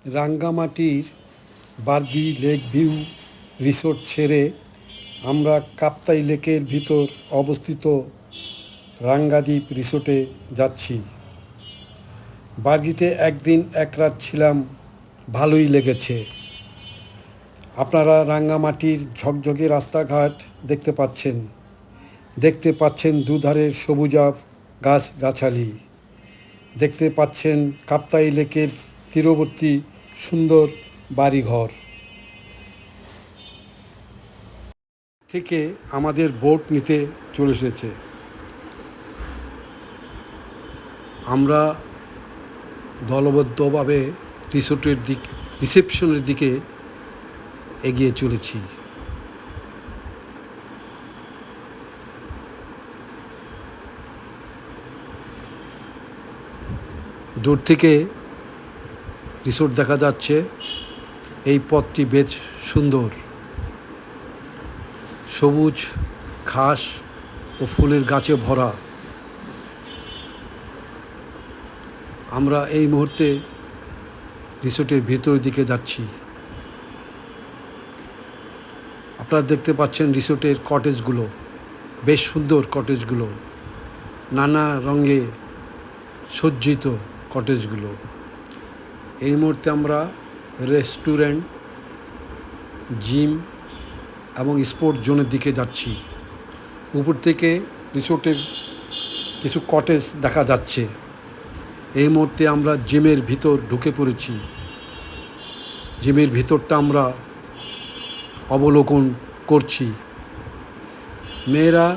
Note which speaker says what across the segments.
Speaker 1: রাঙ্গামাটির Bargi lake view resort ছেড়ে আমরা কাপ্তাই লেকের ভিতর অবস্থিত রাঙ্গাদ্বীপ রিসোর্টে যাচ্ছি। বার্গিতে একদিন এক রাত ছিলাম, ভালোই লেগেছে। আপনারা রাঙ্গামাটির ঝকঝকে রাস্তাঘাট দেখতে পাচ্ছেন দুধারের সবুজাভ গাছগাছালি, দেখতে পাচ্ছেন কাপ্তাই লেকের তীরবর্তী সুন্দর বাড়িঘর। থেকে আমাদের বোট নিতে চলে এসেছে। আমরা দলবদ্ধভাবে রিসেপশনের দিকে এগিয়ে চলেছি। দূর থেকে রিসোর্ট দেখা যাচ্ছে। এই পথটি বেশ সুন্দর, সবুজ ঘাস ও ফুলের গাছে ভরা। আমরা এই মুহূর্তে রিসোর্টের ভেতরের দিকে যাচ্ছি। আপনারা দেখতে পাচ্ছেন রিসোর্টের কটেজগুলো, বেশ সুন্দর কটেজগুলো, নানা রঙে সজ্জিত কটেজগুলো। এই মুহূর্তে আমরা রেস্টুরেন্ট, জিম এবং স্পোর্ট জোনের দিকে যাচ্ছি। উপর থেকে রিসোর্টের কিছু কটেজ দেখা যাচ্ছে। এই মুহূর্তে আমরা জিমের ভিতর ঢুকে পড়েছি। জিমের ভিতরটা আমরা অবলোকন করছি। মেয়েরা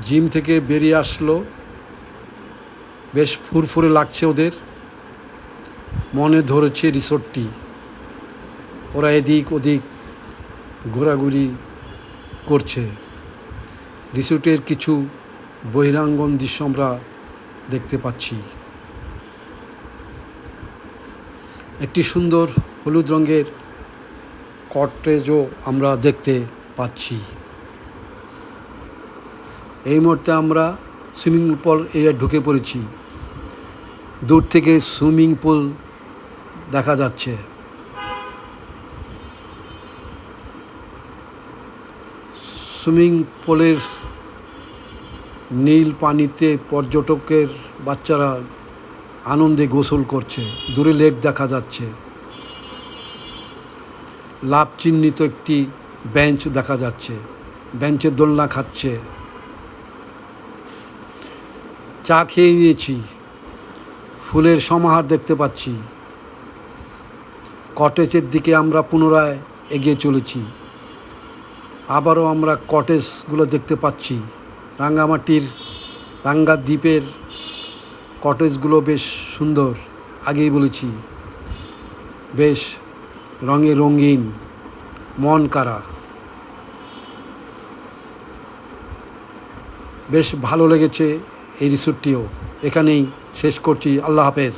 Speaker 1: জিম থেকে বেরিয়ে আসলো, বেশ ফুরফুরে লাগছে ওদের। মনে ধরেছে রিসোর্টটি। ওরা এদিক ওদিক ঘোরাঘুরি করছে। রিসোর্টের কিছু বহিরাঙ্গন দৃশ্য আমরা দেখতে পাচ্ছি। একটি সুন্দর হলুদ রঙের কটেজও আমরা দেখতে পাচ্ছি। এই মুহূর্তে আমরা সুইমিং পুল এরিয়ায় ঢুকে পড়েছি। দূর থেকে সুইমিং পুল দেখা যাচ্ছে। সুইমিং পুলের নীল পানিতে পর্যটকের বাচ্চারা আনন্দে গোসল করছে। দূরে লেক দেখা যাচ্ছে। লাভ চিহ্নিত একটি বেঞ্চ দেখা যাচ্ছে। বেঞ্চে দোলনা খাচ্ছে। চা খেয়ে নিয়েছি। ফুলের সমাহার দেখতে পাচ্ছি। কটেজের দিকে আমরা পুনরায় এগিয়ে চলেছি। আবারও আমরা কটেজগুলো দেখতে পাচ্ছি। রাঙ্গাদ্বীপের কটেজগুলো বেশ সুন্দর। আগেই বলেছি, বেশ রঙে রঙিন, মন কাড়া। বেশ ভালো লেগেছে এই রিসোর্টটিও। এখানেই শেষ করছি। আল্লাহ হাফেজ।